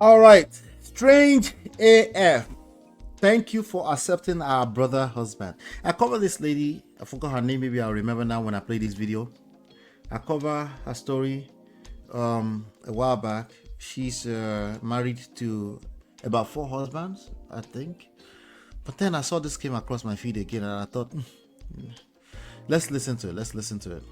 All right, Strange AF. Thank you for accepting our brother husband. I covered this lady. I forgot her name. Maybe I'll remember now when I play this video. I cover her story a while back. She's married to about 4 husbands, I think. But then I saw this came across my feed again, and I thought, let's listen to it. Let's listen to it.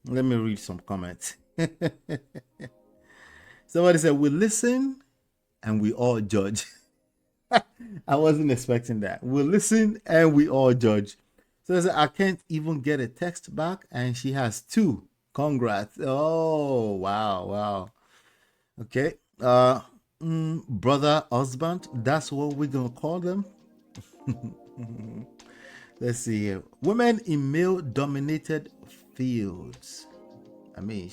Let me read some comments. Somebody said, we listen and we all judge. I wasn't expecting that. We listen and we all judge. So I said, I can't even get a text back, and she has 2. Congrats. Oh, wow, wow. Okay. Brother husband, that's what we're gonna call them. Let's see here. Women in male dominated fields. I mean,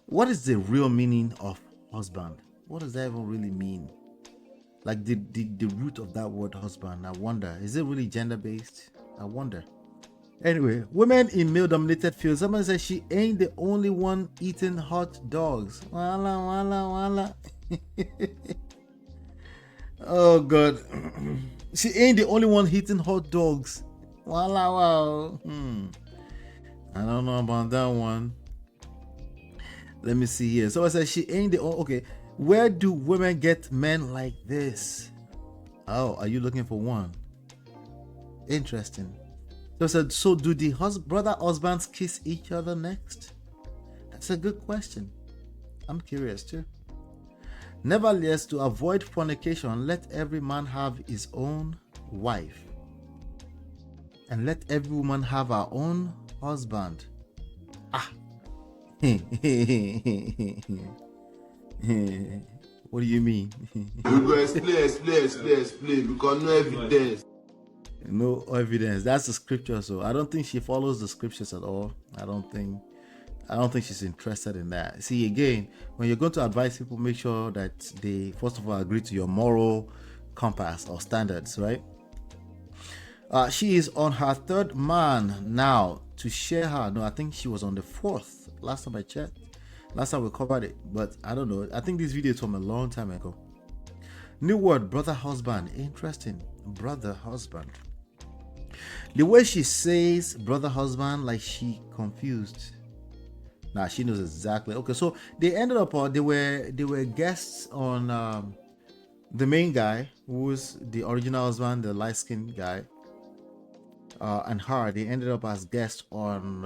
what is the real meaning of husband? What does that even really mean? Like the root of that word husband. I wonder, is it really gender based? I wonder. Anyway, women in male dominated fields. Someone says she ain't the only one eating hot dogs. Wala wala wala. Oh god. She ain't the only one eating hot dogs. Wala wow. I don't know about that one. Let me see here. So I said she ain't the only. Okay, where do women get men like this? Oh, are you looking for one? Interesting. So I said, so do the brother husbands kiss each other next? That's a good question. I'm curious too. Nevertheless, to avoid fornication, let every man have his own wife, and let every woman have her own husband. Ah. What do you mean? We go explain because no evidence. No evidence. That's the scripture. So I don't think she follows the scriptures at all. I don't think she's interested in that. See, again, when you're going to advise people, make sure that they first of all agree to your moral compass or standards, right? She is on her 3rd man now to share her. No, I think she was on the 4th. Last time I checked. Last time we covered it, but I don't know. I think this video is from a long time ago. New word, brother husband. Interesting. Brother husband. The way she says brother husband, like she confused. Nah, she knows exactly. Okay, so they ended up they were guests on the main guy, who was the original husband, the light-skinned guy, and her. They ended up as guests on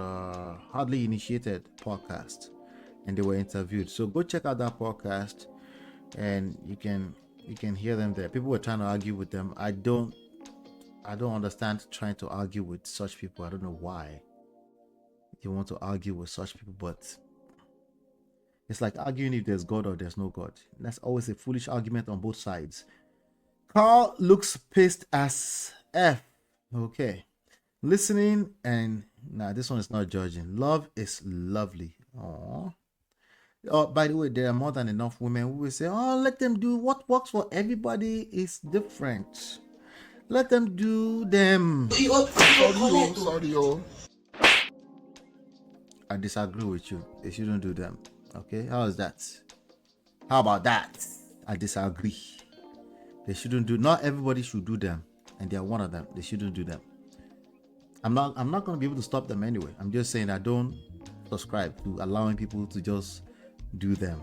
Hardly Initiated podcast, and they were interviewed. So go check out that podcast, and you can hear them there. People were trying to argue with them. I don't understand trying to argue with such people. I don't know why you want to argue with such people, but it's like arguing if there's God or there's no God. That's always a foolish argument on both sides. Carl looks pissed as F. Okay. Listening and this one is not judging. Love is lovely. Aww. Oh, by the way, there are more than enough women who will say, oh, let them do what works for everybody is different. Let them do them. Sorry. I disagree with you. They shouldn't do them. Okay, how is that? How about that? I disagree. They shouldn't do. Not everybody should do them, and they are one of them. They shouldn't do them. I'm not going to be able to stop them anyway. I'm just saying I don't subscribe to allowing people to just do them.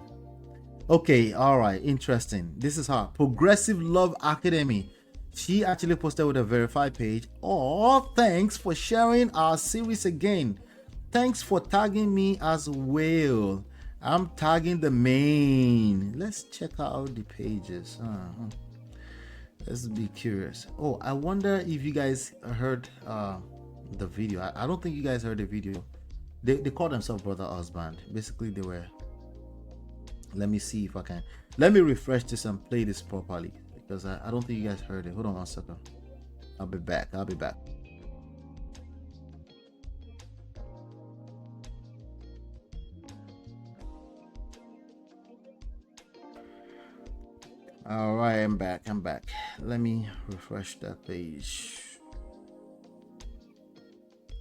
Okay, all right, interesting. This is how Progressive Love Academy. She actually posted with a verified page. Oh, thanks for sharing our series again. Thanks for tagging me as well. I'm tagging the main. Let's check out the pages. Let's be curious. Oh, I wonder if you guys heard the video. I don't think you guys heard the video. They call themselves Brother Husband. Basically, they were. Let me see if I can. Let me refresh this and play this properly, because I don't think you guys heard it. Hold on 1 second. I'll be back. All right, I'm back. Let me refresh that page.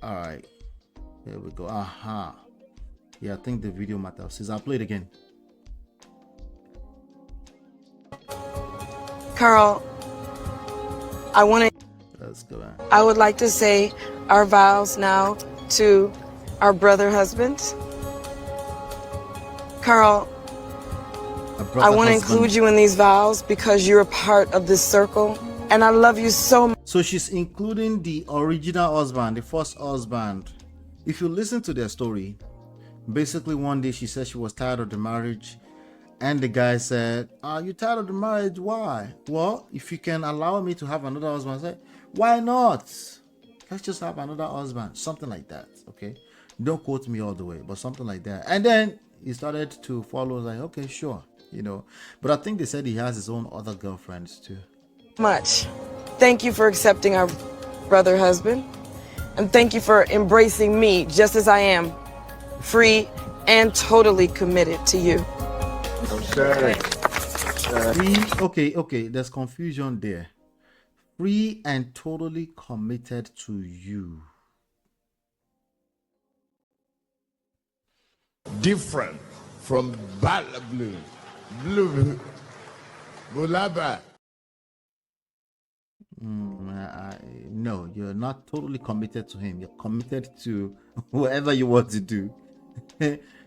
All right, here we go. Yeah, I think the video matters. Since I'll play it again. Carl, Let's go on. I would like to say our vows now to our brother husbands. Carl, I want to include you in these vows because you're a part of this circle, and I love you so much. So she's including the original husband, the first husband. If you listen to their story, basically one day she said she was tired of the marriage, and the guy said, "Are you tired of the marriage? Why?" "Well, if you can allow me to have another husband." I said, "Why not? Let's just have another husband." Something like that, okay? Don't quote me all the way, but something like that. And then he started to follow, like, okay, sure, you know. But I think they said he has his own other girlfriends too. Much. Thank you for accepting our brother husband, and thank you for embracing me just as I am, free and totally committed to you. Free, okay, there's confusion there. Free and totally committed to you. Different from Bala Blue. Blue. Bulaba. No, you're not totally committed to him. You're committed to whatever you want to do.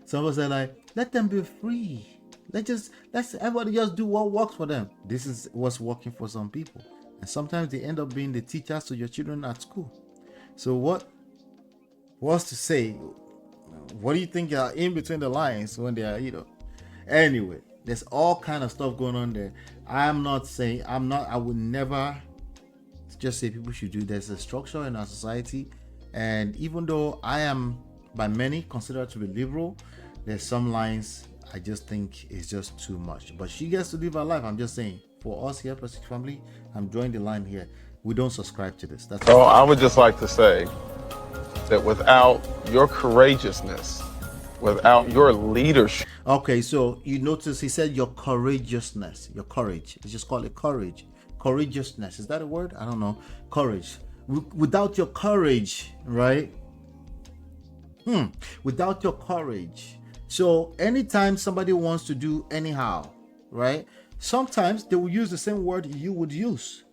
Someone said, like, let them be free. Let's everybody just do what works for them. This is what's working for some people, and sometimes they end up being the teachers to your children at school. So what's to say? What do you think are in between the lines when they are, Anyway, there's all kind of stuff going on there. I would never just say people should do. There's a structure in our society, and even though I am by many considered to be liberal, there's some lines I just think is just too much. But she gets to live her life. I'm just saying, for us here, Prestige Family, I'm drawing the line here. We don't subscribe to this. That's So I would just like to say that without your courageousness, without your leadership. Okay, so you notice he said your courageousness, your courage. Let's just call it courage. Courageousness. Is that a word? I don't know. Courage. Without your courage, right? Without your courage. So anytime somebody wants to do anyhow, right? Sometimes they will use the same word you would use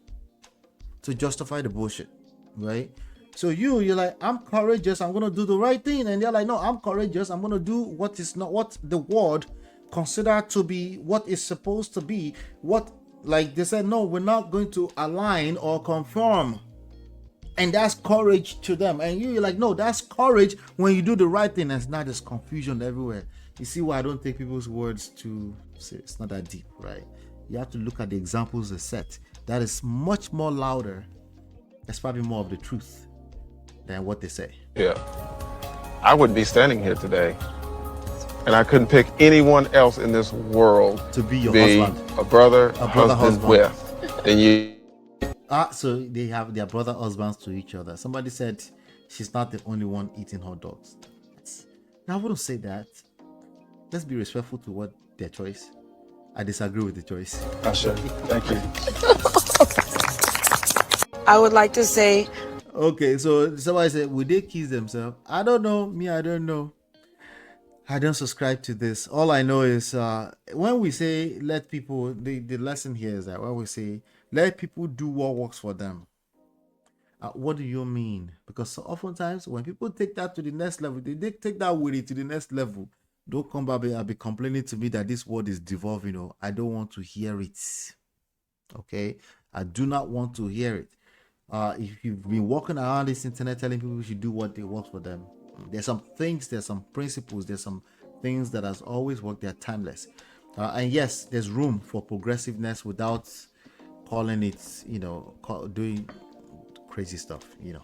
to justify the bullshit, right? So you're like, I'm courageous, I'm gonna do the right thing, and they're like, no, I'm courageous, I'm gonna do what is not what the world considered to be what is supposed to be. What, like they said, no, we're not going to align or conform. And that's courage to them. And you're like, no, that's courage when you do the right thing. And it's not this confusion everywhere. You see why I don't take people's words to say it's not that deep, right? You have to look at the examples they set. That is much more louder. That's probably more of the truth than what they say. Yeah. I wouldn't be standing here today. And I couldn't pick anyone else in this world To be your be husband. a brother husband. husband with than you. So they have their brother husbands to each other. Somebody said she's not the only one eating hot dogs. Now, I wouldn't say that. Let's be respectful to what their choice. I disagree with the choice. Sure. Thank you. I would like to say, Okay, so somebody said, would they kiss themselves? I don't know. I don't know. I don't subscribe to this. All I know is when we say let people, the lesson here is that when we say let people do what works for them, what do you mean? Because so oftentimes when people take that to the next level, they take that with it to the next level. Don't come back and be complaining to me that this word is devolving. I don't want to hear it. Okay, I do not want to hear it. If you've been walking around this internet telling people should do what they work for them, there's some things, there's some principles, there's some things that has always worked. They're timeless. And yes, there's room for progressiveness without calling it, doing crazy stuff, You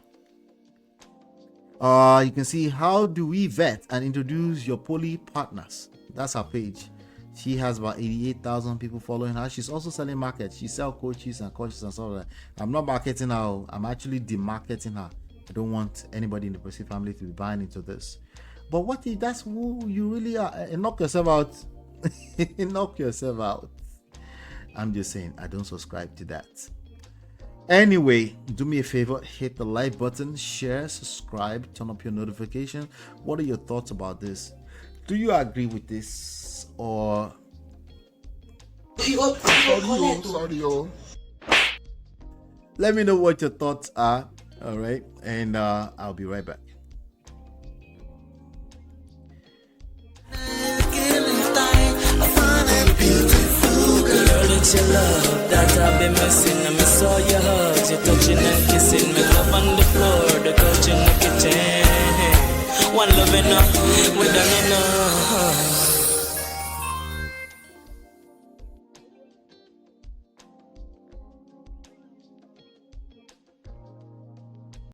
can see, how do we vet and introduce your poly partners? That's her page. She has about 88,000 people following her. She's also selling markets. She sells coaches and coaches and stuff like that. I'm not marketing her. I'm actually demarketing her. I don't want anybody in the Percy family to be buying into this. But what if that's who you really are? Knock yourself out. Knock yourself out. I'm just saying, I don't subscribe to that. Anyway, do me a favor, hit the like button, share, subscribe, turn up your notification. What are your thoughts about this? Do you agree with this, or Sorry. let me know what your thoughts are? All right, and I'll be right back. It's your love that I've been missing. I miss all your hugs, your touching and kissing. Me love on the floor, the couch in the kitchen. One love enough, we done enough.